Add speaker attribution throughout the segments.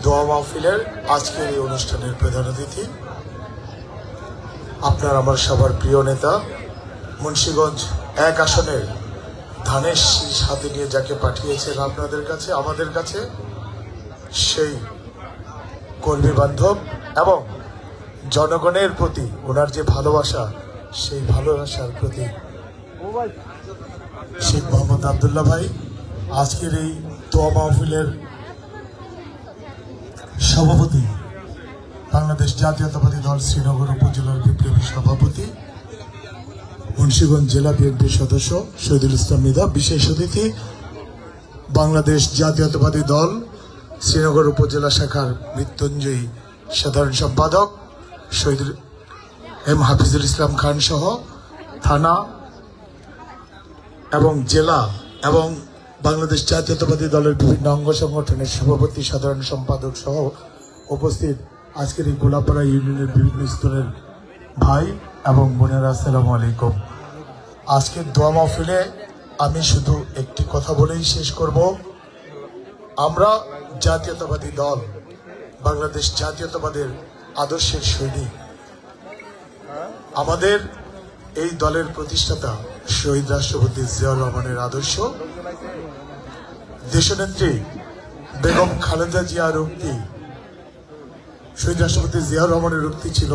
Speaker 1: দোয়া মাহফিলের আজকের এই অনুষ্ঠানের প্রধান অতিথি আপনার আমার সবার প্রিয় নেতা মুন্সিগঞ্জ 1 আসনের ধানের শীষ হাতে নিয়ে যাকে পাঠিয়েছেন আপনাদের কাছে আমাদের কাছে সেই কর্মী বান্ধব এবং জনগণের প্রতি ওনার যে ভালোবাসা সেই ভালোবাসার প্রতি শেখ মোহাম্মদ আব্দুল্লাহ ভাই আজকের এই দোয়া মাহফিলের সভাপতি বাংলাদেশ জাতীয়তাবাদী দল শ্রীনগর উপজেলার বিপ্লবী সভাপতি মুন্সিগঞ্জ জেলা বিএনপির সদস্য শহীদুল ইসলাম মৃধা, বিশেষ অতিথি বাংলাদেশ জাতীয়তাবাদী দল শ্রীনগর উপজেলা শাখার মৃত্যুঞ্জয়ী সাধারণ সম্পাদক শহীদ এম হাফিজুল ইসলাম খান সহ থানা এবং জেলা এবং বাংলাদেশ জাতীয়তাবাদী দলের বিভিন্ন অঙ্গ সংগঠনের সভাপতি সাধারণ সম্পাদক সহ উপস্থিত আজকের এই গোলাপাড়া ইউনিয়নের বিভিন্ন স্তরের ভাই এবং বোনেরা, আসসালামু আলাইকুম। আজকের দোয়া মাহফিলে আমি শুধু একটি কথা বলেই শেষ করব। আমরা জাতীয়তাবাদী দল বাংলাদেশ জাতীয়তাবাদের আদর্শের সৈনিক। আমাদের এই দলের প্রতিষ্ঠাতা শহীদ রাষ্ট্রপতি জিয়াউর রহমানের আদর্শ, দেশনেত্রী বেগম খালেদা জিয়ার উক্তি, শহীদ রাষ্ট্রপতি জিয়াউর রহমানের উক্তি ছিল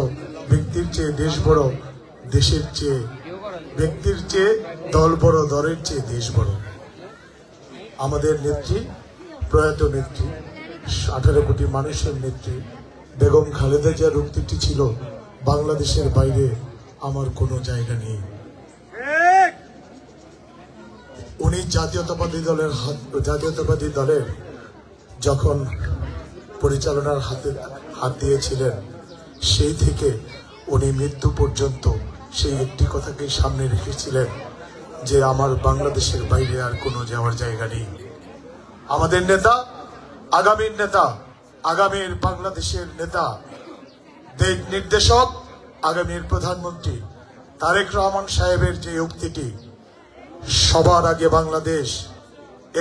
Speaker 1: ব্যক্তির চেয়ে দেশ বড়, দেশের চেয়ে ব্যক্তির চেয়ে দল বড়, দলের চেয়ে দেশ বড়। আমাদের নেত্রী, প্রয়াত নেত্রী, 18 কোটি মানুষের নেত্রী বেগম খালেদা জিয়ার উক্তিটি ছিল বাংলাদেশের বাইরে আমার কোনো জায়গা নেই। উনি জাতীয়তাবাদী দলের যখন পরিচালনার হাত দিয়েছিলেন সেই থেকে উনি মৃত্যু পর্যন্ত সেই একটি কথাকে সামনে রেখেছিলেন যে আমার বাংলাদেশের বাইরে আর কোনো যাওয়ার জায়গা নেই। আমাদের নেতা, আগামীর নেতা, আগামীর বাংলাদেশের নেতা, দিক নির্দেশক, আগামীর প্রধানমন্ত্রী তারেক রহমান সাহেবের যে উক্তিটি, সবার আগে বাংলাদেশ,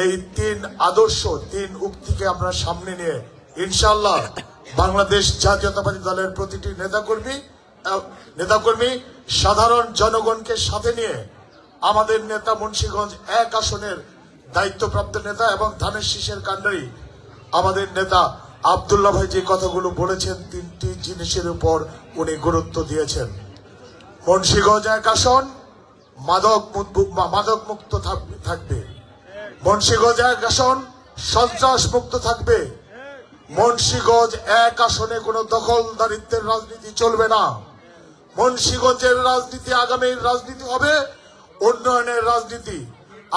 Speaker 1: এই 3 আদর্শ, 3 উক্তিকে আমরা সামনে নিয়ে ইনশাআল্লাহ বাংলাদেশ জাতীয়তাবাদী দলের প্রতিটি নেতাকর্মী সাধারণ জনগণকে সাথে নিয়ে আমাদের নেতা মুন্সিগঞ্জ 1 আসনের দায়িত্বপ্রাপ্ত নেতা এবং ধানের শীষের কাণ্ডারি আমাদের নেতা আব্দুল্লাহ ভাই যে কথাগুলো বলেছেন, 3টি জিনিসের উপর উনি গুরুত্ব দিয়েছেন। মুন্সিগঞ্জ 1 আসন মাদক মুক্ত থাকবে, মুন্সিগঞ্জ 1 আসন সন্ত্রাস মুক্ত থাকবে, মুন্সিগঞ্জ 1 আসনে কোনো দখলদারিত্বের রাজনীতি চলবে না। মুন্সিগঞ্জের রাজনীতি, আগামীর রাজনীতি হবে উন্নয়নের রাজনীতি,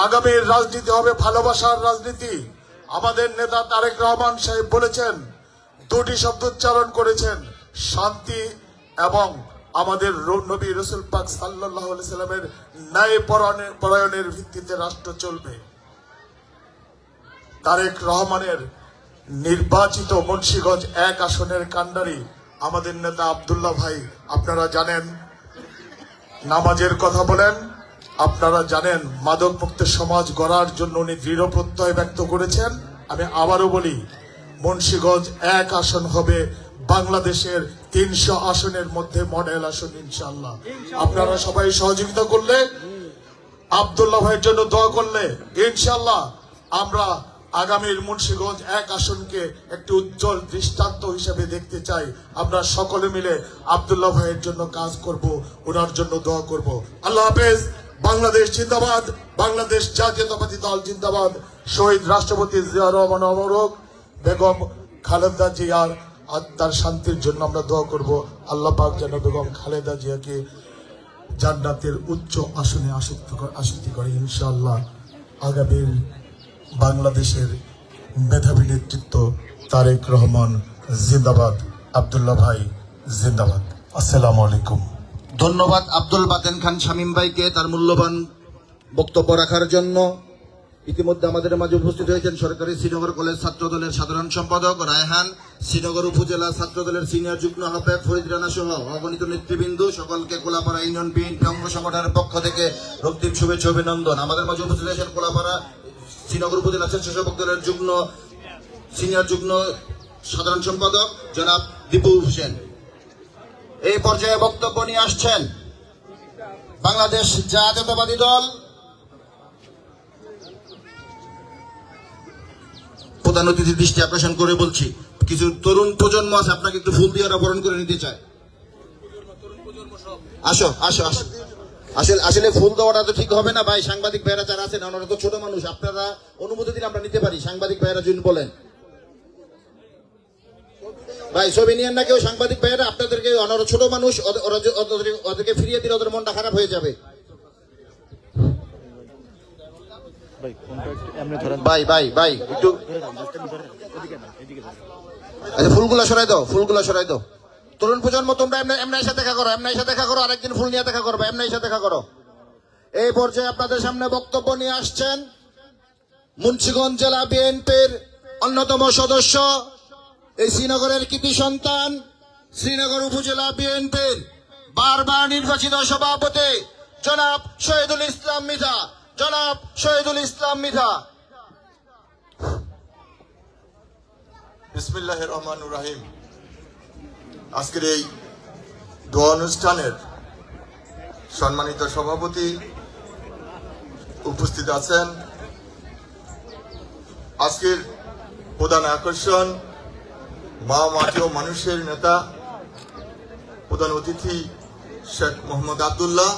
Speaker 1: আগামীর রাজনীতি হবে ভালোবাসার রাজনীতি। আমাদের নেতা তারেক রহমান সাহেব বলেছেন, 2টি শব্দ উচ্চারণ করেছেন, শান্তি এবং আমাদের নবী রাসূল পাক সাল্লাল্লাহু আলাইহি সাল্লামের ন্যায় পরায়ণের ভিত্তিতে রাষ্ট্র চলবে। তারেক রহমানের নির্বাচিত মুন্সিগঞ্জ 1 আসনের কাণ্ডারি আমাদের নেতা আব্দুল্লাহ ভাই, আপনারা জানেন নামাজের কথা বলেন, আপনারা জানেন মাদক মুক্ত সমাজ গড়ার জন্য উনি দৃঢ় প্রত্যয় ব্যক্ত করেছেন। আমি আবারও বলি, মুন্সিগঞ্জ 1 আসন হবে বাংলাদেশের 300 আসনের মধ্যে মডেল আসন ইনশাআল্লাহ। আপনারা সবাই সহযোগিতা করলে, আব্দুল্লাহ ভাইয়ের জন্য দোয়া করলে ইনশাআল্লাহ আমরা আগামীর মুন্সিগঞ্জ 1 আসনকে একটি উজ্জ্বল দৃষ্টান্ত হিসেবে দেখতে চাই। আমরা সকলে মিলে আব্দুল্লাহ ভাইয়ের জন্য কাজ করব, ওনার জন্য দোয়া করব। আল্লাহ হাফেজ। বাংলাদেশ জিন্দাবাদ, বাংলাদেশ জাতীয়তাবাদী দল জিন্দাবাদ। শহীদ রাষ্ট্রপতি জিয়াউর রহমান অমর হোক, বেগম খালেদা জিয়ার আত্মার শান্তির জন্য আমরা দোয়া করব। আল্লাহ পাক যেন বেগম খালেদা জিয়াকে জান্নাতের উচ্চ আসনে আসক্তি করে ইনশাআল্লাহ। আগামীর বাংলাদেশের মেধাবী নেতৃত্ব তারেক রহমান জিন্দাবাদ, আব্দুল্লাহ ভাই জিন্দাবাদ। আসসালামু আলাইকুম।
Speaker 2: ধন্যবাদ আব্দুল বাতেন খান শামীম ভাইকে তার মূল্যবান বক্তব্য রাখার জন্য। ইতিমধ্যে আমাদের মাঝে উপস্থিত হয়েছেন সরকারি শ্রীনগর কলেজ ছাত্র দলের সাধারণ সম্পাদক রায়হান, শ্রীনগর উপজেলা ছাত্র দলের সিনিয়র যুগ্ম আহ্বায়ক ফরিদ রানা সহ অগণিত নেতৃবৃন্দ। সকলকে কোলাপাড়া ইউনিয়ন বিএনপি অঙ্গ সংগঠনের পক্ষ থেকে রক্তিম শুভেচ্ছা অভিনন্দন। আমাদের মাঝে উপস্থিত হয়েছেন কোলাপাড়া শ্রীনগর উপজেলা স্বেচ্ছাসেবক দলের যুগ্ম সিনিয়র যুগ্ম সাধারণ সম্পাদক জনাব দীপু হোসেন। এই পর্যায়ে বক্তব্য নিয়ে আসছেন বাংলাদেশ জাতীয়তাবাদী দল প্রধান অতিথির দৃষ্টি আকর্ষণ করে বলছি, কিছু তরুণ প্রজন্ম আছে, আপনাকে একটু ফুল দিয়ে বরণ করে নিতে চায়। আসো আসো আসো। আসলে ফুল দেওয়াটা তো ঠিক হবে না ভাই, সাংবাদিক ভাইয়েরা যারা আছেন ওনারা তো ছোট মানুষ, আপনারা অনুমতি দিলে আমরা নিতে পারি। সাংবাদিক ভাইয়েরা যদি বলেন ভাই ছবি নিয়েন না কেউ, সাংবাদিক ভাইয়েরা আপনাদেরকে, ওনারা ছোট মানুষ, ওদেরকে ফিরিয়ে দিলে ওদের মনটা খারাপ হয়ে যাবে। ভাই ভাই ভাই একটু আচ্ছা, ফুলগুলা সরাই দাও, ফুলগুলা সরাই দাও। তরুণ প্রজন্ম তোমরা এমনি এসে দেখা করো, এমনি এসে দেখা করো, আরেকদিন ফুল নিয়ে দেখা করবো, এমনি এসে দেখা করো। এই পর্যায়ে আপনাদের সামনে বক্তব্য নিয়ে আসছেন মুন্সিগঞ্জ জেলা বিএনপির অন্যতম সদস্য, এই শ্রীনগরের কৃতি সন্তান, শ্রীনগর উপজেলা বিএনপির বারবার নির্বাচিত সভাপতি জনাব শহীদুল ইসলাম মিঠা। জনাব শহীদুল ইসলাম মিঠা।
Speaker 1: বিসমিল্লাহির রহমানির রহিম। আজকের এই দোয়া অনুষ্ঠানের সম্মানিত সভাপতি উপস্থিত আছেন। আজকের প্রধান আকর্ষণ মা মাটি ও মানুষের নেতা প্রধান অতিথি শেখ মোহাম্মদ আব্দুল্লাহ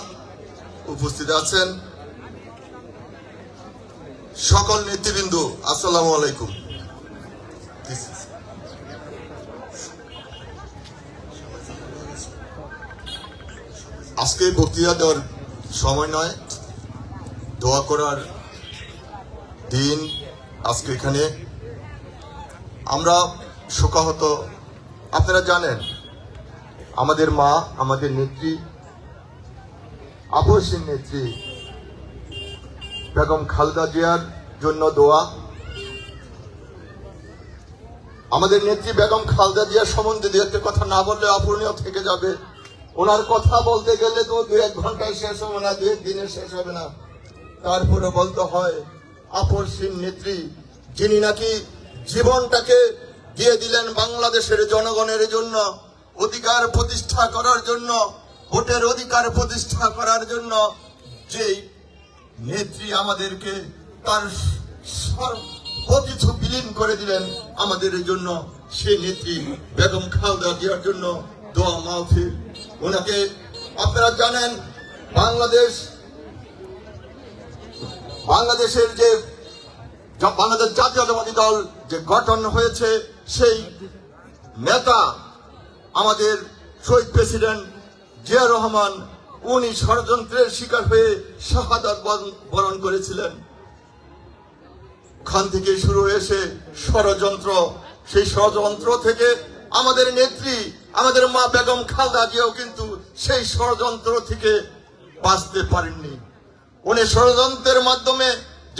Speaker 1: উপস্থিত আছেন। সকল নেতৃবৃন্দ আসসালামু আলাইকুম। আজকে বক্তৃতা দেওয়ার সময় নয়, দোয়া করার দিন। আজকে এখানে আমরা শোকাহত। আপনারা জানেন আমাদের মা, আমাদের নেত্রী, আপসীন নেত্রী বেগম খালেদা জিয়ার জন্য দোয়া। আমাদের নেত্রী বেগম খালেদা জিয়ার সম্বন্ধে দু একটা কথা না বললে অপূরণীয় থেকে যাবে। ওনার কথা বলতে গেলে তো 2-1 ঘন্টায় শেষ হবে না, 2 দিনে শেষ হবে না। তারপরে বলতে হয় আপসীন নেত্রী, যিনি নাকি জীবনটাকে দিয়ে দিলেন বাংলাদেশের জনগণের জন্য, অধিকার প্রতিষ্ঠা করার জন্য, ভোটের অধিকার প্রতিষ্ঠা করার জন্য। যেই নেত্রী আমাদেরকে তার সর্বকিছু বিলীন করে দিলেন আমাদের জন্য, সেই নেত্রী বেগম খালেদা জিয়ার জন্য দোয়া মাহফিল। ওনাকে আপনারা জানেন বাংলাদেশের যে বাংলাদেশ জাতীয়তাবাদী দল যে গঠন হয়েছে, সেই নেতা আমাদের শহীদ প্রেসিডেন্ট জিয়া রহমান, উনি ষড়যন্ত্রের শিকার হয়ে শাহাদাত বরণ করেছিলেন। ওখান থেকে শুরু হয়েছে ষড়যন্ত্র। সেই ষড়যন্ত্র থেকে আমাদের নেত্রী, আমাদের মা বেগম খালেদা জিয়াও কিন্তু সেই ষড়যন্ত্র থেকে বাঁচতে পারেননি। উনি ষড়যন্ত্রের মাধ্যমে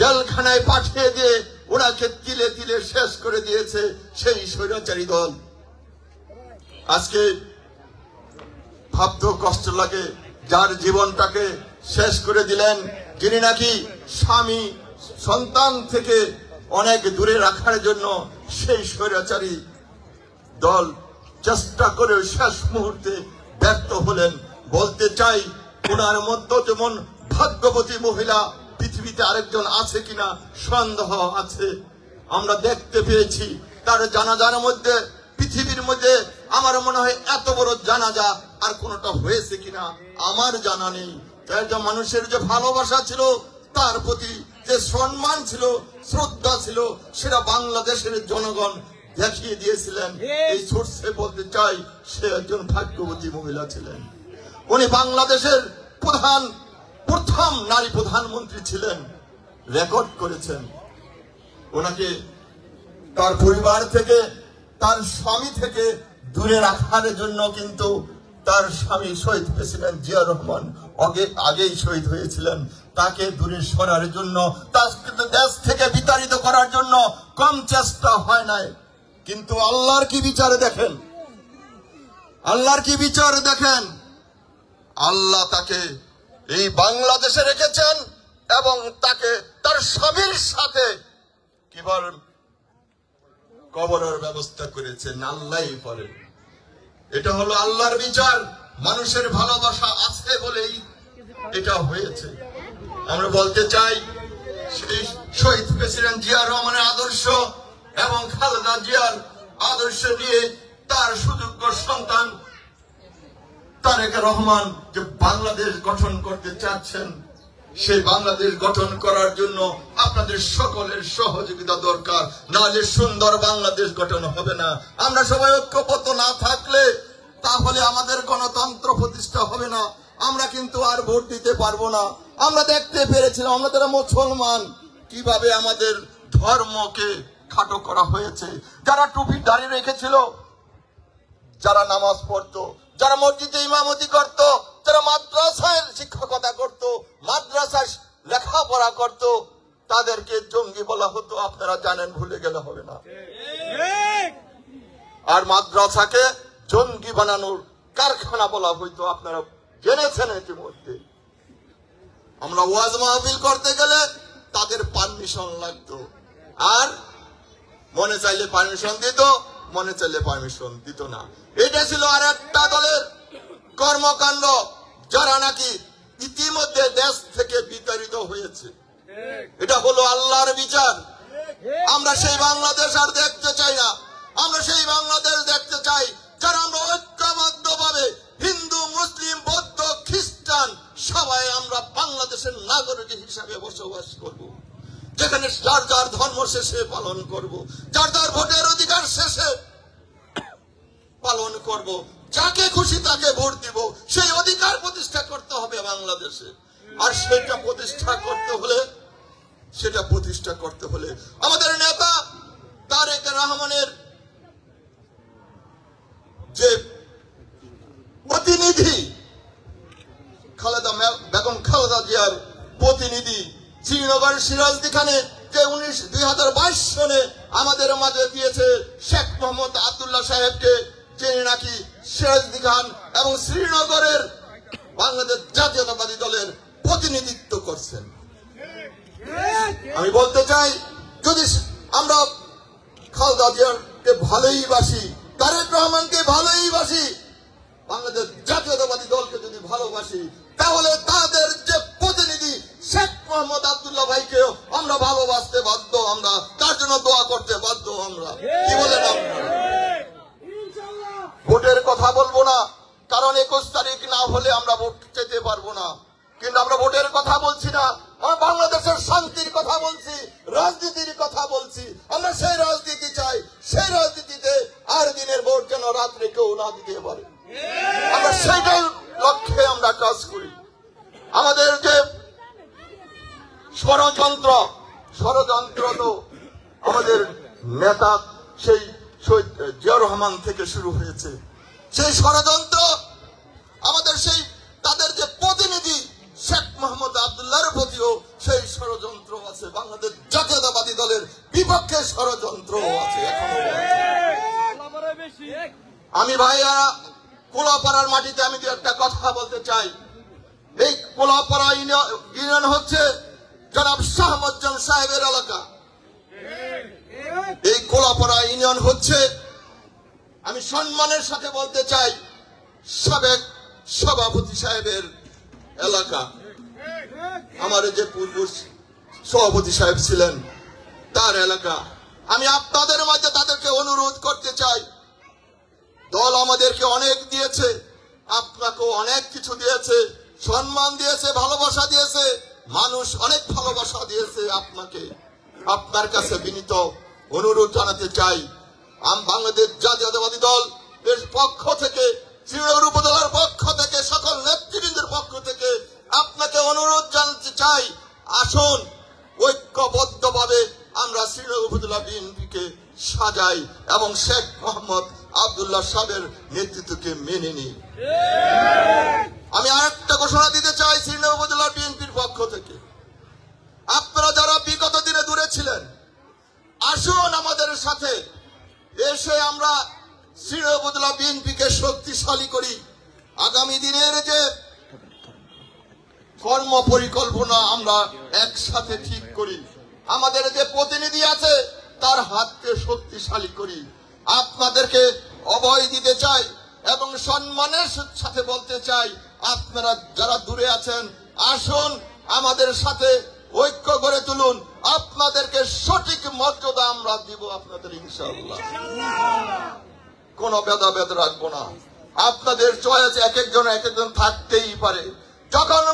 Speaker 1: জেলখানায় পাঠিয়ে দিয়ে ওনাকে তিলে তিলে শেষ করে দিয়েছে সেই স্বৈরাচারী দল। আজকে ভাবতেও কষ্ট লাগে, যার জীবনটাকে শেষ করে দিলেন, যিনি নাকি স্বামী সন্তান থেকে অনেক দূরে রাখার জন্য সেই স্বৈরাচারী দল চেষ্টা করে শেষ মুহূর্তে ব্যর্থ হলেন। বলতে চাই, ওনার মধ্যে যেমন ভাগ্যবতী মহিলা পৃথিবীতে আরেকজন আছে কিনা সন্দেহ আছে। আমরা দেখতে পেয়েছি তার জানাজার মধ্যে, পৃথিবীর মধ্যে আমার মনে হয় এত বড় জানাজা আর কোনটা হয়েছে কিনা আমার জানা নেই। একটা মানুষের যে ভালোবাসা ছিল, তার প্রতি যে সম্মান ছিল, শ্রদ্ধা ছিল, সেটা বাংলাদেশের জনগণ দেখিয়ে দিয়েছিলেন। এই সোর্সে বলতে চাই, সে একজন ভাগ্যবতী মহিলা ছিলেন। উনি বাংলাদেশের প্রথম নারী প্রধানমন্ত্রী ছিলেন, রেকর্ড করেছেন। ওনাকে তার পরিবার থেকে, তার স্বামী থেকে দূরে রাখার জন্য কিন্তু তার স্বামী শহীদ প্রেসিডেন্ট জিয়া রহমান আগেই শহীদ হয়েছিলেন। তাকে দূরে সরার জন্য, তাকে দেশ থেকে বিতাড়িত করার জন্য কম চেষ্টা হয় নাই। কিন্তু আল্লাহর কি বিচার দেখেন, আল্লাহর কি বিচার দেখেন। আল্লাহ তাকে এই বাংলাদেশে রেখেছেন এবং তাকে তার স্বামীর সাথে কিবার
Speaker 3: কবরের ব্যবস্থা করেছেন, আল্লাহই করেন। এটা হলো আল্লাহর বিচার। মানুষের ভালোবাসা আছে বলেই এটা হয়েছে। আমরা বলতে চাই, সেই শহীদ প্রেসিডেন্ট জিয়া রহমানের আদর্শ এবং খালেদা জিয়ার আদর্শ নিয়ে তার সুযোগ্য সন্তান তারেক রহমান যে বাংলাদেশ গঠন করতে চাচ্ছেন, সেই বাংলাদেশ গঠন করার জন্য আপনাদের সকলের সহযোগিতা দরকার, নাহলে সুন্দর বাংলাদেশ গঠন হবে না। আমরা সবাই ঐক্যবদ্ধ না থাকলে তাহলে আমাদের গণতন্ত্র প্রতিষ্ঠা হবে না। আমরা কিন্তু আর ভোট দিতে পারবো না। আমরা দেখতে পেরেছিলাম আমাদের মুসলমান কিভাবে আমাদের ধর্মকে খাটো করা হয়েছে। যারা টুপি দাঁড়িয়ে রেখেছিল, যারা নামাজ পড়তো, যারা মসজিদে ইমামতি করত, যারা মাদ্রাসায় শিক্ষকতা করত, মাদ্রাসায় লেখাপড়া করত, তাদেরকে জঙ্গি বলা হতো। আপনারা জানেন, ভুলে গেলে হবে না। আর মাদ্রাসাকে জঙ্গি বানানোর কারখানা বলা হইতো, আপনারা জেনেছেন ইতিমধ্যে। আমরা ওয়াজ মাহফিল করতে গেলে তাদের পারমিশন লাগতো, আর মনে চাইলে পারমিশন দিত, মনে চাইলে পারমিশন দিত না। এটা ছিল আর একটা দলের কর্মকাণ্ড, যারা নাকি ইতিমধ্যে দেশ থেকে বিতাড়িত হয়েছে। এটা হলো আল্লাহর বিচার। আমরা সেই বাংলাদেশ আর দেখতে চাই না। আমরা সেই বাংলাদেশ দেখতে চাই যারা আমরা ঐক্যবদ্ধ ভাবে হিন্দু, মুসলিম, বৌদ্ধ, খ্রিস্টান সবাই আমরা বাংলাদেশের নাগরিক হিসাবে বসবাস করব, যেখানে যার যার ধর্ম শেষে পালন করব, যার যার ভোটের অধিকার শেষে পালন করব, যাকে খুশি তাকে ভোট দিব। সেই অধিকার প্রতিষ্ঠা করতে হবে বাংলাদেশে। আর সেটা প্রতিষ্ঠা করতে হলে আমাদের নেতা তারেক রহমানের যে প্রতিনিধি, বেগম খালেদা জিয়ার প্রতিনিধি শ্রীনগর সিরাজদি খানে, যে 2022 সনে আমাদের মাঝে দিয়েছে শেখ মোহাম্মদ আব্দুল্লাহ সাহেবকে, যিনি নাকি সিরাজদি খান এবং শ্রীনগরের বাংলাদেশ জাতীয়তাবাদী দলের প্রতিনিধিত্ব করছেন। আমি বলতে চাই, যদি আমরা খালেদা জিয়াকে ভালোই বাসি, তারেক রহমানকে ভালোই বাসি, বাংলাদেশ জাতীয়তাবাদী দলকে যদি ভালোবাসি, তাহলে তাদের যে প্রতিনিধি শেখ মোহাম্মদ আব্দুল্লাহ ভাইকেও আমরা ভালোবাসতে বাধ্য, আমরা তার জন্য দোয়া করতে বাধ্য। আমরা কি বলেন? ভোটের কথা বলবো না, কারণ 21 তারিখ না হলে আমরা ভোট যেতে পারবো না। কিন্তু আমরা ভোটের কথা বলছি না, আমরা বাংলাদেশের শান্তির কথা বলছি, রাজনীতির কথা বলছি। আমরা সেই রাজনীতি চাই, সেই রাজনীতিতে আর দিনের ভোট যেন রাত্রে কেউ না দিতে পারে। আমরা সেইটাই লক্ষ্যে আমরা কাজ করি। আমাদের যে ষড়যন্ত্র তো আমাদের নেতা সেই শহীদ জিয়া রহমান থেকে শুরু হয়েছে। সেই ষড়যন্ত্র আমাদের সেই তাদের যে প্রতিনিধি শেখ মোহাম্মদ আব্দুল্লাহর প্রতিও সেই ষড়যন্ত্র আছে। বাংলাদেশ জাতীয়তাবাদী দলের বিপক্ষে ষড়যন্ত্র আছে, এখনো আছে। আমি ভাইয়া কোলাপাড়ার মাটিতে আমি দু একটা কথা বলতে চাই। এই কোলাপাড়া ইউনিয়ন হচ্ছে জনাব শাহমজ্জান সাহেবের এলাকা। এই কোলাপাড়া ইউনিয়ন হচ্ছে, আমি সম্মানের সাথে বলতে চাই, সাবেক সভাপতি সাহেবের এলাকা। আমার যে পূর্ব সভাপতি সাহেব ছিলেন তার এলাকা। আমি আপনাদের মাঝে তাদেরকে অনুরোধ করতে চাই, দল আমাদেরকে অনেক দিয়েছে, আপনাকেও অনেক কিছু দিয়েছে, সম্মান দিয়েছে, ভালোবাসা দিয়েছে, মানুষ অনেক ভালোবাসা দিয়েছে আপনাকে। আপনার কাছে বিনীত অনুরোধ জানাতে চাই, বাংলাদেশ জাতীয়তাবাদী দল এর পক্ষ থেকে, শ্রীনগর উপজেলার পক্ষ থেকে, সকল নেতৃবৃন্দের পক্ষ থেকে আপনাকে অনুরোধ জানাতে চাই, আসুন ঐক্যবদ্ধভাবে আমরা শ্রীনগর উপজেলা বিএনপিকে সাজাই এবং শেখ মোহাম্মদ আব্দুল্লাহ সাহেবের নেতৃত্বকে মেনে নিই। আমি আরেকটা ঘোষণা দিতে চাই শ্রীনগর উপজেলা বিএনপির পক্ষ থেকে, আপনারা যারা বিগত দিনে দূরে ছিলেন, আসুন আমাদের সাথে এসে আমরা শ্রীনগর উপজেলা বিএনপিকে শক্তিশালী করি। আগামী দিনের যে কর্ম পরিকল্পনা আমরা একসাথে ঠিক করি। আমাদের যে প্রতিনিধি আছে তার হাতকে শক্তিশালী করি। আপনাদেরকে অভয় দিতে চাই এবং সম্মানের সাথে বলতে চাই, আপনারা যারা দূরে আছেন আসুন আমাদের সাথে ঐক্য গড়ে তুলুন। আপনাদেরকে সঠিক মর্যাদা আমরা দিব আপনাদের ইনশাআল্লাহ। কোনো ভেদাভেদ রাখবো না। আপনাদের চয়েস এক একজন থাকতেই পারে। যখন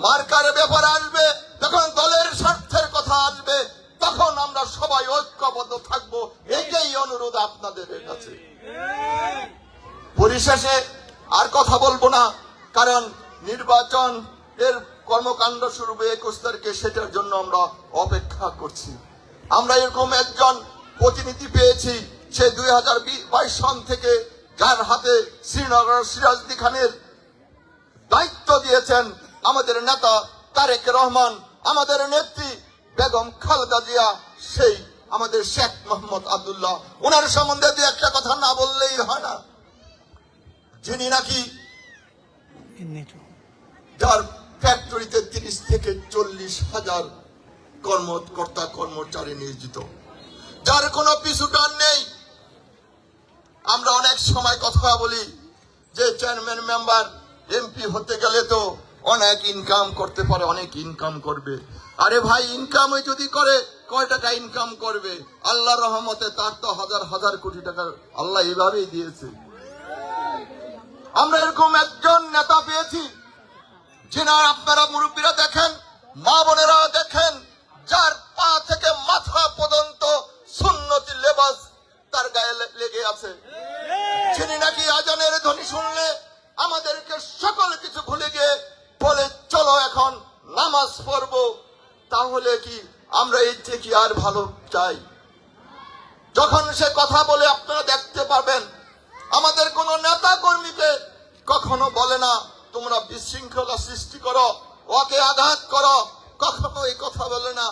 Speaker 3: মার্কার ব্যাপার আসবে, যখন দলের স্বার্থের কথা আসবে, তখন আমরা সবাই ঐক্যবদ্ধ থাকবো। এটাই অনুরোধ আপনাদের কাছে। পরিশেষে আর কথা বলবো না, কারণ নির্বাচন এর কর্মকাণ্ড শুরু হবে 21 তারিখে, সেটার জন্য আমরা অপেক্ষা করছি। আমরা এরকম একজন প্রতিনিধি পেয়েছি, সে 2022 সন থেকে, যার হাতে শ্রীনগর সিরাজদি খানের দায়িত্ব দিয়েছেন আমাদের নেতা তারেক রহমান, আমাদের নেত্রী বেগম খালেদা জিয়া, সেই আমাদের শেখ মোহাম্মদ আব্দুল্লাহ। ওনার সম্বন্ধে দু একটা কথা না বললেই হয় না। যিনি নাকি যার ফ্যাক্টরিতে 30 থেকে 40 হাজার কর্মকর্তা কর্মচারী নিয়োজিত, যার কোনো পিছুটান নেই। আমরা অনেক সময় কথা বলি যে চেয়ারম্যান মেম্বার এমপি হতে গেলে তো অনেক ইনকাম করতে পারে, অনেক ইনকাম করবে। আরে ভাই, ইনকাম যদি করে, কয় টাকা ইনকাম করবে? আল্লাহর রহমতে তার তো হাজার হাজার কোটি টাকা আল্লাহ এভাবেই দিয়েছে। আমরা এরকম একজন নেতা পেয়েছি, যিনার আপনারা মুরব্বীরা দেখেন, মা বোনেরা দেখেন, যার পা থেকে মাথা পর্যন্ত সুন্নতি লেবাস তার গায়ে লেগে আছে। যিনি নাকি আজানের ধ্বনি শুনলে আমাদেরকে সকল কিছু ভুলে গিয়ে বলে, চলো এখন নামাজ পড়বো। তাহলে কি আমরা এর থেকে আর ভালো চাই? যখন সে কথা বলে আপনারা দেখতে পাবেন, আমাদের কোন নেতা কর্মীকে কখনো বলে না তোমরা বিশৃঙ্খলা সৃষ্টি করো, ওকে আঘাত করো, কখনো এই কথা বলে না।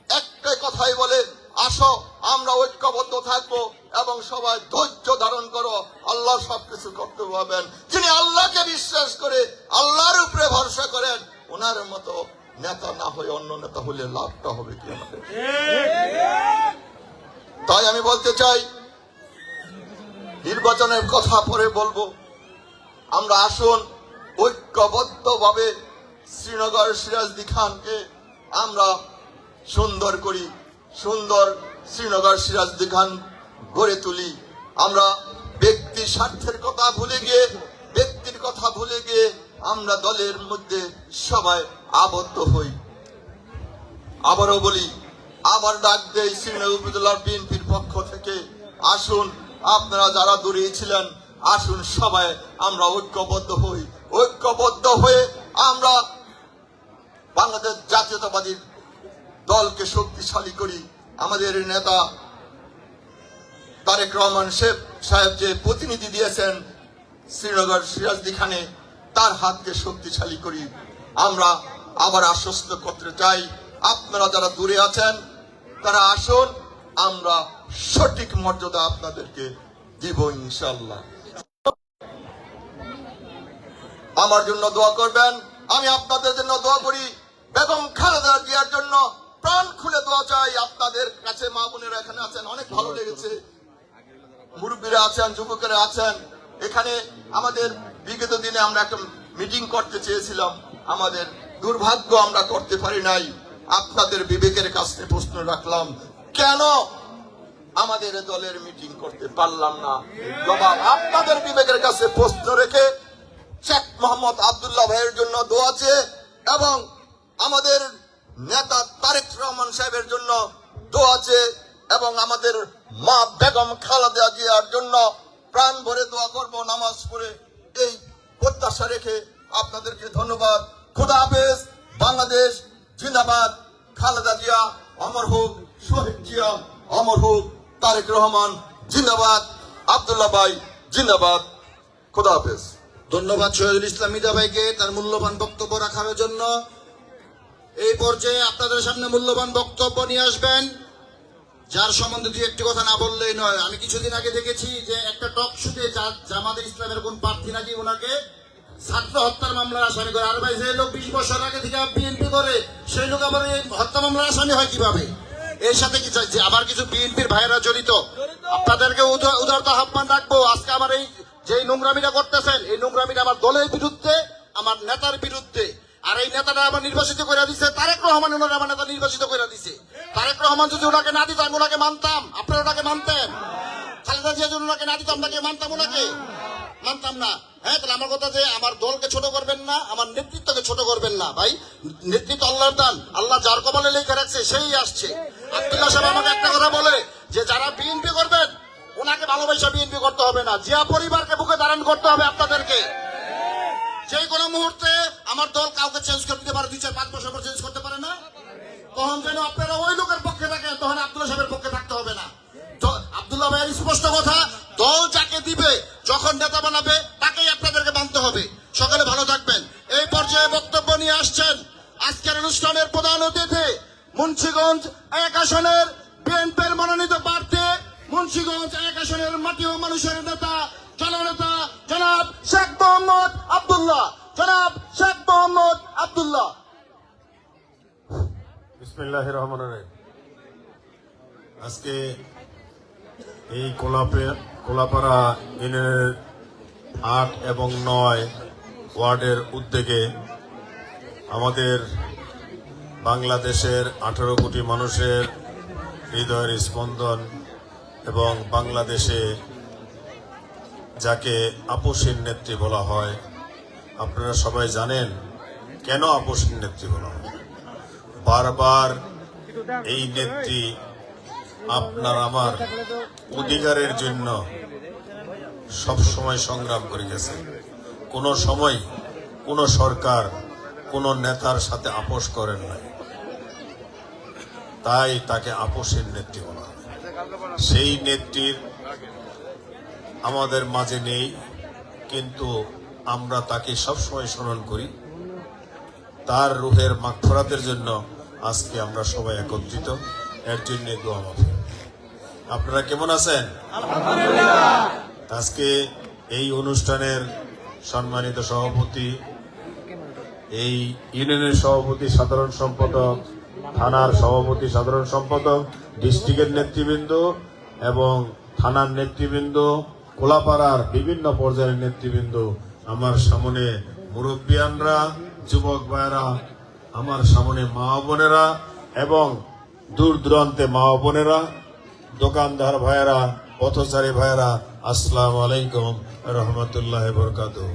Speaker 3: একটাই কথাই বলে, আসো আমরা ঐক্যবদ্ধ থাকবো এবং সবাই ধৈর্য ধারণ করো, আল্লাহ সবকিছু করতে পারবেন। যিনি আল্লাহকে বিশ্বাস করে, আল্লাহর উপরে ভরসা করেন, ওনার মতো নেতা না হয়ে অন্য নেতা হলে লাভটা হবে কি আমাদের? তাই আমি বলতে চাই, নির্বাচনের কথা পরে বলবো, আমরা আসুন ঐক্যবদ্ধ ভাবে শ্রীনগর সিরাজদি খানকে আমরা সুন্দর করি, সুন্দর শ্রীনগর সিরাজদি খান গড়ে তুলি। আমরা ব্যক্তি স্বার্থের কথা ভুলে গিয়ে, ব্যক্তির কথা ভুলে গিয়ে আমরা দলের মধ্যে সবাই আবদ্ধ হই। আবারও বলি, আবার ডাক দেই শ্রীনগর উপজেলার বিএনপির পক্ষ থেকে, আসুন আপনারা যারা দূরে ছিলেন, আসুন সবাই আমরা ঐক্যবদ্ধ হই। ঐক্যবদ্ধ হয়ে আমরা বাংলাদেশ জাতীয়তাবাদী দলকে শক্তিশালী করি। আমাদের নেতা তারেক রহমান সাহেব যে প্রতিনিধি দিয়েছেন শ্রীনগর সিরাজদি খানে, তার হাতকে শক্তিশালী করি। আমরা আবার আশ্বস্ত করতে চাই, আপনারা যারা দূরে আছেন তারা আসুন, আমরা সঠিক মর্যাদা আপনাদেরকে দিব ইনশাআল্লাহ। আমার জন্য দোয়া করবেন, আমি আপনাদের জন্য দোয়া করি। বেগম খালেদা জিয়ার জন্য প্রাণ খুলে দোয়া চাই আপনাদের কাছে। মা বোনেরা এখানে আছেন, অনেক ভালো লেগেছে, মুরব্বীরা আছেন, যুবকেরা আছেন এখানে। আমাদের বিগত দিনে আমরা একটা মিটিং করতে চেয়েছিলাম, আমাদের দুর্ভাগ্য আমরা করতে পারি নাই। আপনাদের বিবেকের কাছে প্রশ্ন রাখলাম, কেন আমাদের দলের মিটিং করতে পারলাম না? জবাব আপনাদের বিবেকের কাছে প্রশ্ন রেখে শেখ মোহাম্মদ আব্দুল্লাহ ভাইয়ের জন্য দোয়া চেয়ে এবং আমাদের নেতা তারেক রহমান সাহেবের জন্য দোয়া চেয়ে এবং আমাদের মা বেগম খালেদা জিয়ার জন্য প্রাণ ভরে দোয়া করব নামাজ পড়ে, এই প্রত্যাশা রেখে আপনাদেরকে ধন্যবাদ। খোদা হাফেজ। বাংলাদেশ জিন্দাবাদ। খালেদা জিয়া অমর হোক, শহীদ জিয়া অমর হোক, তারেক রহমান জিন্দাবাদ, আব্দুল্লাহ ভাই জিন্দাবাদ। খোদা হাফেজ।
Speaker 2: ধন্যবাদ শহীদুল ইসলাম মিদা ভাইকে তার মূল্যবান বক্তব্য রাখার জন্য। এই পর্যায়ে আপনাদের সামনে মূল্যবান বক্তব্য নিয়ে আসবেন, যার সম্বন্ধে দুই একটি কথা না বললেই নয়। আমি কিছুদিন আগে দেখেছি যে একটা টক শুতে জামাতে ইসলামের কোন প্রার্থী নাকি ওনাকে ছাত্র হত্যার মামলার আসামি করে। আর ভাই, যে লোক 20 বছর আগে থেকে বিএনপি করে, সেই লোক আবার এই হত্যা মামলার আসামি হয় কিভাবে? এর সাথে কি চাই যে আবার কিছু বিএনপির ভাইয়েরা জড়িত, আপনাদেরকে উদারত আহ্বান রাখবো, আজকে আমার এই যে নোংরামিটা করতেছেন, এই নোংরামিটা আমার দলের বিরুদ্ধে, আমার নেতার বিরুদ্ধে। আর এই নেতাটা আবার নির্বাচিত করে দিছে তারেক রহমান, ওনার আমার নেতা নির্বাচিত করে দিছে। তারেক রহমান যদি ওনাকে না দিত আমি ওনাকে মানতাম, আপনারা ওনাকে মানতেন। খালেদা জিয়া যদি ওনাকে না দিত আপনাকে মানতাম, ওনাকে মানতাম না। হ্যাঁ, তাহলে আমার কথা যে আমার দলকে ছোট করবেন না, আমার নেতৃত্বকে ছোট করবেন না। ভাই, নেতৃত্ব আল্লাহর দান, আল্লাহ যার কপালে লেখা রাখছে সেই আসছে। আব্দুল্লাহ সাহেব আমাকে একটা কথা বলে যে যারা বিএনপি করবেন ওনাকে ভালোবাসা বিএনপি করতে হবে না, জিয়া পরিবারকে বুকে ধারণ করতে হবে আপনাদেরকে। যে কোনো মুহূর্তে আমার দল কাউকে চেঞ্জ করে দিতে পারে, 2-4-5 বছর পর চেঞ্জ করতে পারে না। তখন যেন আপনারা ওই লোকের পক্ষে থাকেন, তখন আব্দুল্লাহ সাহেবের পক্ষে থাকতে হবে না। আব্দুল্লাহ ভাইয়ের স্পষ্ট কথা, দল যাকে দিবে যখন নেতা বানাবে তাকেই আপনাদেরকে মানতে হবে। সকালে ভালো থাকবেন। এই পর্যায়ে বক্তব্য নিয়ে আসছেন আজকের অনুষ্ঠানের প্রধান অতিথি, মুন্সিগঞ্জ 1 আসনের বিএনপির মনোনীত প্রার্থী, মুন্সিগঞ্জ 1 আসনের মাটি ও মানুষের নেতা, জননেতা জনাব শেখ মোহাম্মদ আব্দুল্লাহ। জনাব শেখ মোহাম্মদ আব্দুল্লাহ।
Speaker 4: বিসমিল্লাহির রহমানির রহিম। আজকে এই কোলাপাড়া ইউনিয়নের 8 এবং 9 ওয়ার্ডের উদ্যোগে আমাদের বাংলাদেশের 18 কোটি মানুষের হৃদয়ের স্পন্দন এবং বাংলাদেশে যাকে আপসীর নেত্রী বলা হয়, আপনারা সবাই জানেন কেন আপসীর নেত্রী বলা হয়। বারবার এই নেত্রী আপনার আমার অধিকারের জন্য সব সময় সংগ্রাম করে গেছে। কোন সময় কোন সরকার কোন নেতার সাথে আপোষ করেন নাই, তাই তাকে আপোষের নেত্রী বলা হয়। সেই নেত্রীর আমাদের মাঝে নেই, কিন্তু আমরা তাকে সবসময় স্মরণ করি। তার রুহের মাগফিরাতের জন্য আজকে আমরা সবাই একত্রিত, এর জন্য দোয়া মাহফিল। আপনারা কেমন আছেন? আজকে এই অনুষ্ঠানের সম্মানিত সভাপতি, এই ইউনিয়নের সভাপতি, সাধারণ সম্পাদক, থানার সভাপতি, সাধারণ সম্পাদক, ডিস্ট্রিক্টের নেতৃবৃন্দ এবং থানার নেতৃবৃন্দ, কোলাপাড়ার বিভিন্ন পর্যায়ের নেতৃবৃন্দ, আমার সামনে মুরব্বিয়ানরা, যুবক ভাইয়েরা, আমার সামনে মা বোনেরা এবং দূর দূরান্তে মা বোনেরা, দোকানদার ভাইয়েরা, পথচারী ভাইয়েরা, আসসালামু আলাইকুম রহমতুল্লাহ বরকাতুহু।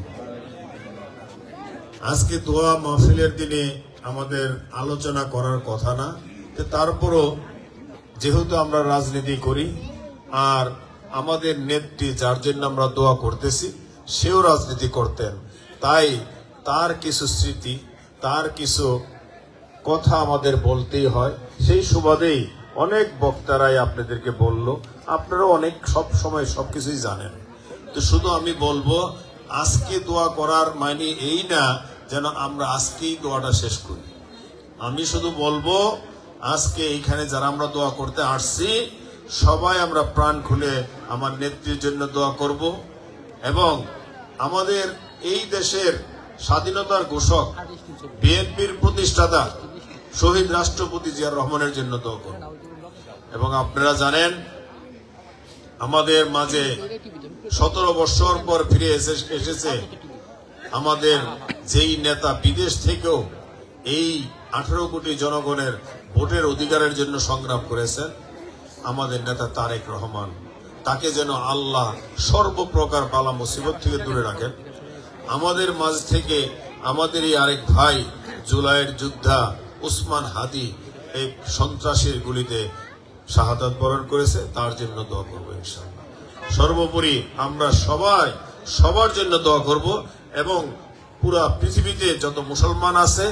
Speaker 4: আজকে দোয়া মাহফিলের দিনে আমাদের আলোচনা করার কথা না, তারপরও যেহেতু আমরা রাজনীতি করি আর আমাদের নেত্রী যার জন্য আমরা দোয়া করতেছি সেও রাজনীতি করতেন, তাই তার কিছু স্মৃতি, তার কিছু কথা আমাদের বলতেই হয়। সেই সুবাদেই অনেক বক্তারাই আপনাদেরকে বলল, আপনারা অনেক সব সময় সবকিছুই জানেন। তো শুধু আমি বলবো, আজকে দোয়া করার মানে এই না যেন আমরা আজকেই দোয়াটা শেষ করি। আমি শুধু বলবো, আজকে এইখানে যারা আমরা দোয়া করতে আসছি সবাই আমরা প্রাণ খুলে আমার নেত্রীর জন্য দোয়া করব এবং আমাদের এই দেশের স্বাধীনতার ঘোষক বিএনপির প্রতিষ্ঠাতা শহীদ রাষ্ট্রপতি জিয়াউর রহমানের জন্য দোয়া করব। এবং আপনারা জানেন আমাদের মাঝে 17 বছর পর ফিরে এসেছে আমাদের যেই নেতা বিদেশ থেকেও এই 18 কোটি জনগণের ভোটের অধিকারের জন্য সংগ্রাম করেছেন, আমাদের নেতা তারেক রহমান। তাকে যেন আল্লাহ সর্বপ্রকার বালা মুসিবত থেকে দূরে রাখেন। আমাদের মাঝ থেকে আমাদের এই আরেক ভাই জুলাইয়ের যোদ্ধা উসমান হাদি এই সন্ত্রাসীর গুলিতে শাহাদাত বরণ করেছে, তার জন্য দোয়া করবো ইনশাআল্লাহ। সর্বোপরি আমরা সবাই সবার জন্য দোয়া করব এবং পুরা পৃথিবীতে যত মুসলমান আছে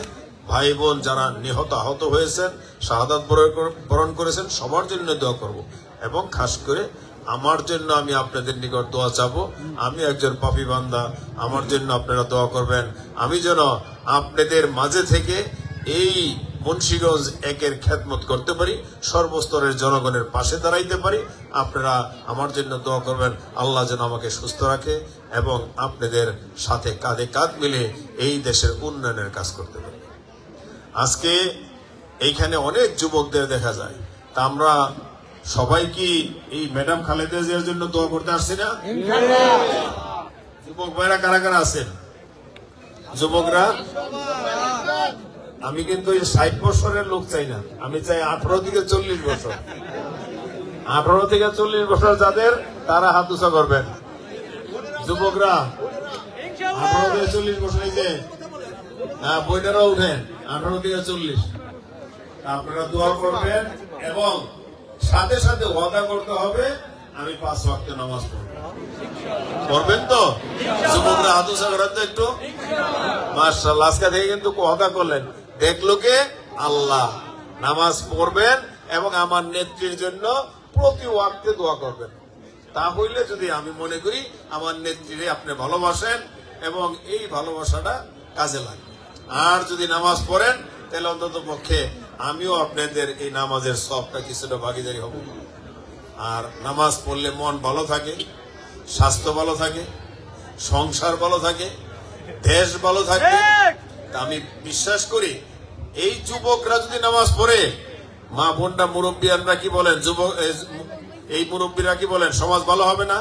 Speaker 4: ভাই বোন যারা নিহত আহত হয়েছেন, শাহাদাত বরণ করেছেন, সবার জন্য দোয়া করব এবং খাস করে আমার জন্য আমি আপনাদের নিকট দোয়া চাবো। আমি একজন পাপী বান্দা, আমার জন্য আপনারা দোয়া করবেন। আমি যেন আপনাদের মাঝে থেকে এই মুন্সিগঞ্জ 1-এর খেদমত করতে পারি, সর্বস্তরের জনগণের পাশে দাঁড়াইতে পারি। আপনারা আমার জন্য দোয়া করবেন, আল্লাহ যেন আমাকে সুস্থ রাখে এবং আপনাদের সাথে কাঁধে কাঁধ মিলে এই দেশের উন্নয়নের কাজ করতে পারি। আজকে এইখানে অনেক যুবকদের দেখা যায়, তা আমরা সবাই কি এই ম্যাডাম খালেদা জিয়ার জন্য দোয়া করতে আসছি না? যুবক ভাইরা কারা কারা আছেন? যুবকরা, আমি কিন্তু এই 60 বছরের লোক চাই না, আমি চাই 18 থেকে 40 বছর। 18 থেকে 40 বছর যাদের, তারা হাত উঁচা করবেন। যুবকরা 18 থেকে 40 বছর, এই যে বইটারা উঠেন 18 থেকে 40, আপনারা দোয়া করবেন এবং সাথে সাথে ওয়াদা করতে হবে আমি 5 ওয়াক্ত নামাজ পড়ব। করবেন তো? যুবকরা হাত উঁচা করেন তো একটু। মাশাআল্লাহ, আজকে থেকে কিন্তু ওয়াদা করলেন, দেখলো কে? আল্লাহ। নামাজ পড়বেন এবং আমার নেত্রীর জন্য প্রতি ওয়াক্তে দোয়া করবেন। তা হইলে যদি আমি মনে করি আমার নেত্রীরে আপনি ভালোবাসেন এবং এই ভালোবাসাটা কাজে লাগে। আর যদি নামাজ পড়েন তাহলে অন্তত পক্ষে আমিও আপনাদের এই নামাজের সবটা কিছুটা ভাগিদারি হব। আর নামাজ পড়লে মন ভালো থাকে, স্বাস্থ্য ভালো থাকে, সংসার ভালো থাকে, দেশ ভালো থাকে। তা আমি বিশ্বাস করি এই যুবকরা যদি নামাজ পড়ে, মা বোনরা মুরব্বিয়ানরা কি বলেন, যুবক এই মুরব্বীরা কি বলেন, সমাজ ভালো হবে না?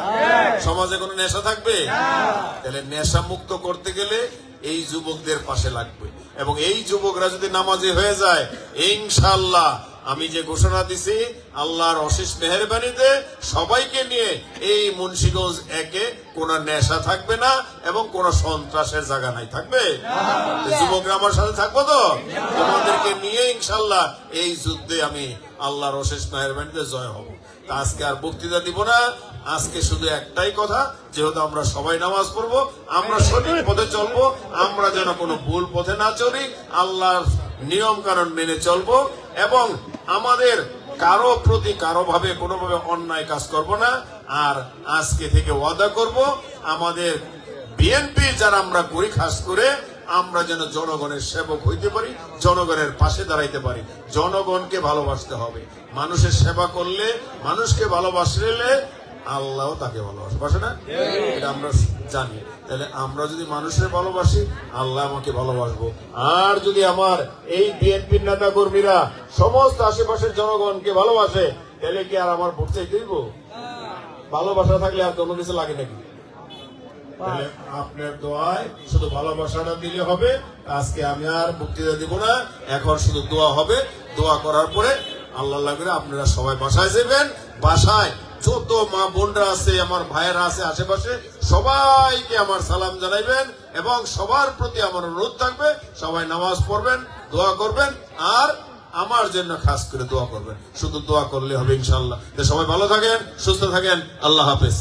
Speaker 4: সমাজে কোনো নেশা থাকবে? তাহলে নেশা মুক্ত করতে গেলে এই যুবকদের পাশে লাগবে। এবং এই যুবকরা যদি নামাজি হয়ে যায়, ইনশাআল্লাহ আমি যে ঘোষণা দিছি, আল্লাহর অশেষ মেহেরবানিতে সবাইকে নিয়ে এই মুন্সিগঞ্জ একে কোন নেশা থাকবে না এবং কোন সন্ত্রাসের জায়গা নাই। থাকবে? যুবকরা আমার সাথে থাকবো তো? তোমাদেরকে নিয়ে ইনশাআল্লাহ এই যুদ্ধে আমি আল্লাহর অশেষ মেহেরবানিতে জয় হব। তা আজকে আর বক্তৃতা দিব না, আজকে শুধু একটাই কথা, যেহেতু আমরা সবাই নামাজ পড়বো, আমরা সঠিক পথে চলবো, আমরা যেন কোনো ভুল পথে না চলি, আল্লাহর নিয়ম কানুন মেনে চলবো এবং আমাদের কারো প্রতি কারোভাবে কোনোভাবে অন্যায় কাজ করব না। আর আজকে থেকে ওয়াদা করব, আমাদের বিএনপি যারা আমরা করি, খাস করে আমরা যেন জনগণের সেবক হইতে পারি, জনগণের পাশে দাঁড়াইতে পারি। জনগণকে ভালোবাসতে হবে। মানুষের সেবা করলে, মানুষকে ভালোবাসলে আল্লাহও তাকে ভালোবাসে না? এটা আমরা জানি। তাহলে আমরা যদি মানুষের ভালোবাসি, আল্লাহ আমাকে ভালোবাসবো। আর যদি আমার এই বিএনপির নেতা কর্মীরা সমস্ত আশেপাশের জনগণকে ভালোবাসে, তাহলে কি আর আমার ভোট চাইতে দিব? ভালোবাসা থাকলে আর কোনো কিছু লাগে নাকি? তাহলে আপনার দোয়ায় শুধু ভালোবাসাটা দিলে হবে। আজকে আমি আর বক্তৃতা দিব না, এখন শুধু দোয়া হবে। দোয়া করার পরে আল্লাহ করে আপনারা সবাই বাসায় যাবেন। বাসায় যত মা বোনরা আছে, আমার ভাইয়েরা আছে আশেপাশে, সবাইকে আমার সালাম জানাইবেন এবং সবার প্রতি আমার অনুরোধ থাকবে, সবাই নামাজ পড়বেন, দোয়া করবেন আর আমার জন্য খাস করে দোয়া করবেন। শুধু দোয়া করলে হবে ইনশাআল্লাহ। সবাই ভালো থাকেন, সুস্থ থাকেন। আল্লাহ হাফেজ।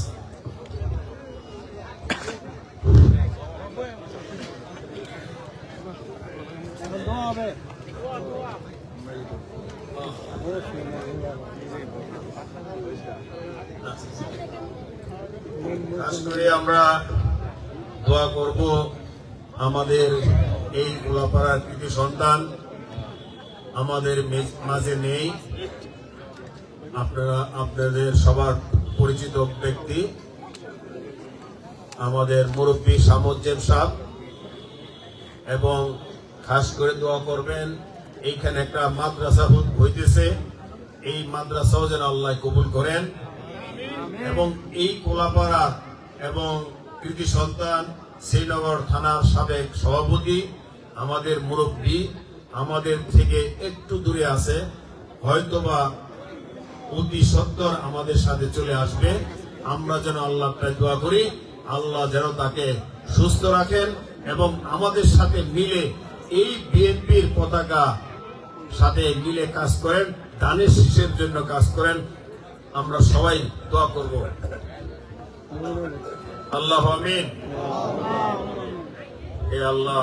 Speaker 4: খাস করে আমরা দোয়া করব আমাদের এই গোলাপাড়ার কৃতি সন্তান আমাদের মাঝে নেই, আপনারা আপনাদের সবার পরিচিত ব্যক্তি আমাদের মুরব্বী সামুজ্জেম সাহেব, এবং খাস করে দোয়া করবেন এইখানে একটা মাদ্রাসা হইতেছে, এই মাদ্রাসাও যেন আল্লাহ কবুল করেন এবং এই কোলাপাড়া এবং কৃতি সন্তান শ্রীনগর থানার সাবেক সভাপতি আমাদের মুরব্বী আমাদের থেকে একটু দূরে আছে, হয়তোবা অতি সত্বর আমাদের সাথে চলে আসবে। আমরা যেন আল্লাহটাই দোয়া করি, আল্লাহ যেন তাকে সুস্থ রাখেন এবং আমাদের সাথে মিলে এই বিএনপির পতাকা সাথে মিলে কাজ করেন, দানের শীষের জন্য কাজ করেন। আমরা সবাই দোয়া করব। আল্লাহ আমিন। হে আল্লাহ,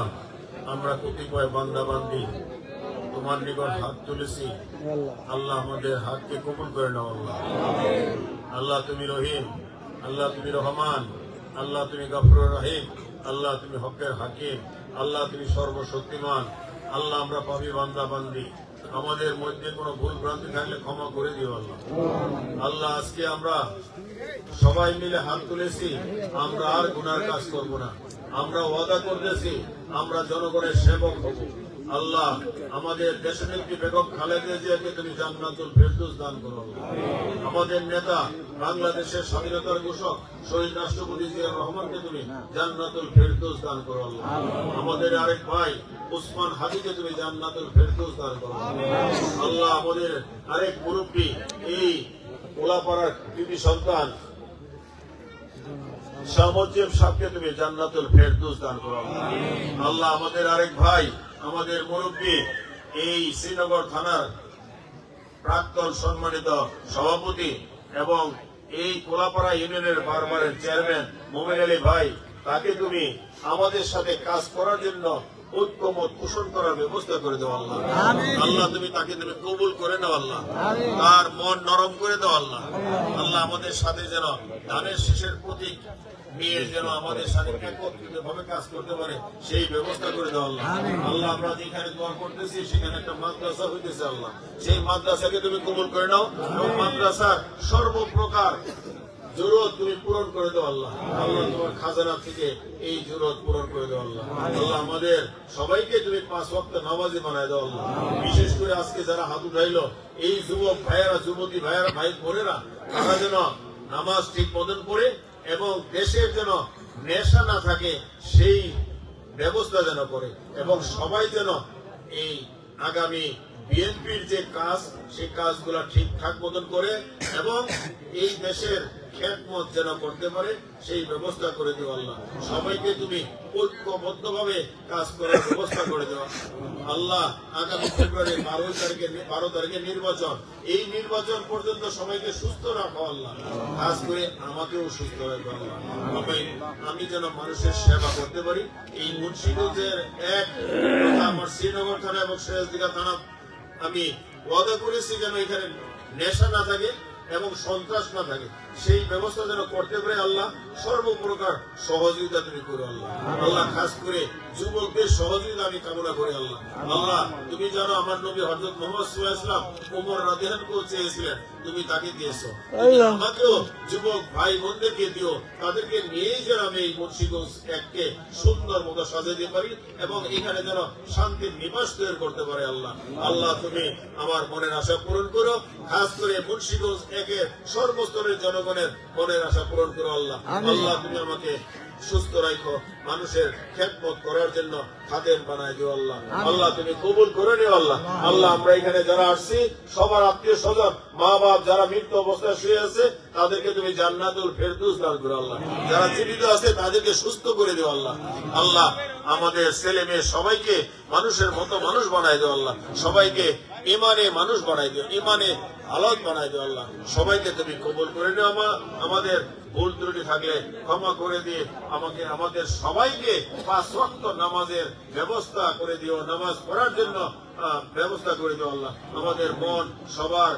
Speaker 4: আমরা কতিপয় বান্দা বান্দি তোমার নিকট হাত তুলেছি, আল্লাহ আমাদের হাতকে কবুল করে নাও। আল্লাহ আল্লাহ তুমি রহিম, আল্লাহ তুমি রহমান, আল্লাহ তুমি গফুর রহিম, আল্লাহ তুমি হকের হাকিম, আল্লাহ তুমি সর্বশক্তিমান। আল্লাহ আমরা পাপী বান্দা বান্দি, আমাদের মধ্যে কোনো ভুল ভ্রান্তি থাকলে ক্ষমা করে দিও আল্লাহ। আল্লাহ আজকে আমরা সবাই মিলে হাত তুলেছি, আমরা আর গুনার কাজ করব না। আমরা ওয়াদা করতেছি আমরা জনগণের সেবক হব, আল্লাহ আমাদের দেশনেত্রী বেগম খালেদা জিয়াকে তুমি জান্নাতুল ফেরদৌস দান করো আল্লাহ। আমাদের নেতা বাংলাদেশের স্বাধীনতার ঘোষক শহীদ রাষ্ট্রপতি জিয়া রহমানকে তুমি জান্নাতুল ফেরদৌস দান করো আল্লাহ। আমাদের আরেক ভাই উসমান হাদিকে তুমি জান্নাতুল ফেরদৌস দান করো আল্লাহ। আমাদের আরেক মুরব্বী এই কোলাপাড়ার কৃতি সন্তান শামুজ্জেব সাহেবকে তুমি জান্নাতুল ফেরদৌস দান করো আল্লাহ। আমাদের আরেক ভাই আমাদের মুরব্বী এই শ্রীনগর থানার প্রাক্তন সম্মানিত সভাপতি এবং এই কোলাপাড়া ইউনিয়নের বারবারের চেয়ারম্যান মোমিন আলী ভাই, তাকে তুমি আমাদের সাথে কাজ করার জন্য ঐক্যমত পোষণ করার ব্যবস্থা করে দাও আল্লাহ। আল্লাহ তুমি তাকে তুমি কবুল করে নাও আল্লাহ, তার মন নরম করে দাও আল্লাহ। আল্লাহ আমাদের সাথে যেন ধানের শীষের প্রতীক নিয়ে যেন আমাদের সাথে একত্রিত ভাবে কাজ করতে পারে সেই ব্যবস্থা করে দাও আল্লাহ। আল্লাহ আমরা যেখানে দোয়া করতেছি সেখানে একটা মাদ্রাসা হইতেছে আল্লাহ, সেই মাদ্রাসাকে তুমি কবুল করে নাও এবং মাদ্রাসার সর্বপ্রকার জরুরত তুমি পূরণ করে দাও আল্লাহ। আল্লাহ তোমার খাজানা থেকে এই জরুরত পূরণ করে দাও আল্লাহ। আল্লাহ আমাদের সবাইকে তুমি 5 ওয়াক্ত নামাজি বানায় দাও আল্লাহ। বিশেষ করে আজকে যারা হাত উঠাইলো এই যুবক ভাইয়েরা, যুবতী ভাইয়েরা, ভাই বোনেরা, তারা যেন নামাজ ঠিক মতন পড়ে এবং দেশের যেন নেশা না থাকে সেই ব্যবস্থা যেন করে এবং সবাই যেন এই আগামী বিএনপির যে কাজ সেই কাজগুলা ঠিকঠাক মতন করে এবং এই দেশের খেদমত যেন করতে পারে সেই ব্যবস্থা করে দিও আল্লাহ। সবাইকে তুমি ঐক্যবদ্ধভাবে কাজ করার ব্যবস্থা করে দেওয়া আল্লাহ। আগামী ফেব্রুয়ারি 12 তারিখে নির্বাচন, এই নির্বাচন পর্যন্ত সবাইকে সুস্থ রাখো আল্লাহ, খাস করে আমাকেও সুস্থ রাখো আল্লাহ। আমি যেন মানুষের সেবা করতে পারি। এই মুন্সিগঞ্জের এক তথা আমার শ্রীনগর থানা এবং সিরাজদিঘা থানা আমি ওয়াদা করেছি যেন এখানে নেশা না থাকে এবং সন্ত্রাস না থাকে সেই ব্যবস্থা যেন করতে পারে আল্লাহ। সর্বপ্রকার সহযোগিতা তুমি করো আল্লাহ। আল্লাহ খাস করে যুবকদের সহযোগিতা আমি কামনা করি আল্লাহ। আল্লাহ তুমি জানো আমার নবী হযরত মুহাম্মদ সাল্লাল্লাহু আলাইহি ওয়াসাল্লাম ওমর রাদিয়াল্লাহু আনহু চেয়েছিলেন, তুমি তাকে দিয়েছো, আমাকেও যুবক ভাই বোনদেরকে দিও, তাদেরকে নিয়েই যেন আমি এই মুন্সিগঞ্জ এককে সুন্দর মতো সাজাতে পারি এবং এখানে যেন শান্তির নিবাস তৈরি করতে পারে আল্লাহ। আল্লাহ তুমি আমার মনের আশা পূরণ করো, খাস করে মুন্সিগঞ্জ একের সর্বস্তরের জনগণের মনের আশা পূরণ করো আল্লাহ। আল্লাহ তুমি আমাকে সুস্থ রাখো, মানুষের খেদমত করার জন্য খাদেম বানায় দিও আল্লাহ। আল্লাহ তুমি কবুল করে নিও আল্লাহ। আল্লাহ আমরা এখানে যারা আসছি সবার আত্মীয় স্বজন, মা বাপ যারা মৃত্যু অবস্থায় শুয়ে আছে তাদেরকে তুমি জান্নাতুল ফেরদৌস দান করো আল্লাহ। যারা জীবিত আছে তাদেরকে সুস্থ করে দিও আল্লাহ। আল্লাহ আমাদের ছেলে মেয়ে সবাইকে মানুষের মতো মানুষ বানায় দিও আল্লাহ। সবাইকে ইমানে মানুষ বানায় দিও, ইমানে হালত বানায় দিও আল্লাহ। সবাইকে তুমি কবুল করে নিও। আমাদের ভুল ত্রুটি থাকলে ক্ষমা করে দিয়ে আমাদের সবাইকে 5 ওয়াক্ত নামাজের ব্যবস্থা করে দিও, নামাজ পড়ার জন্য ব্যবস্থা করে দিও আল্লাহ। আমাদের মন সবার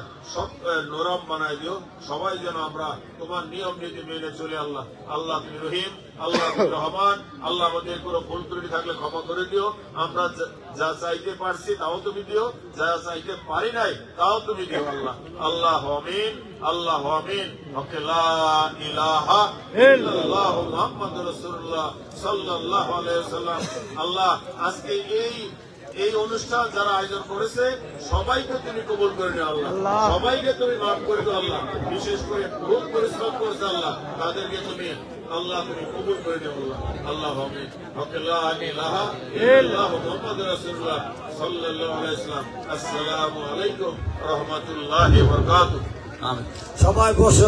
Speaker 4: নরম বানায় দিও, সবাই যেন আমরা তোমার নিয়ম নীতি মেনে চলে আল্লাহ। আল্লাহ তুমি রহিম, আল্লাহ তুমি রহমান। আল্লাহ আমাদের কোনো ভুল ত্রুটি থাকলে ক্ষমা করে দিও। আমরা যা চাইতে পারছি তাও তুমি দিও, যা চাইতে পারি নাই তাও তুমি দিও আল্লাহ। আল্লাহ আমিন, আল্লাহ আমিন। হকে লা ইলাহা ইল্লাল্লাহু মুহাম্মাদুর রাসূলুল্লাহ সাল্লাল্লাহু আলাইহি ওয়াসাল্লাম। আল্লাহ আজকে এই অনুষ্ঠান যারা আয়োজন করেছে সবাইকে তুমি কবুল করে নিও আল্লাহ। সবাইকে তুমি মাফ করে দাও আল্লাহ। বিশেষ করে খুব পরিশ্রম করেছে আল্লাহ, তাদেরকে তুমি আল্লাহ তুমি কবুল করে নিও আল্লাহ। আল্লাহ আমিন। হকে লা ইলাহা ইল্লাল্লাহু মুহাম্মাদুর রাসূলুল্লাহ সাল্লাল্লাহু আলাইহি ওয়াসাল্লাম। আসসালামু আলাইকুম ওয়া রাহমাতুল্লাহি ওয়া বারাকাতুহু।
Speaker 5: সবাই বসে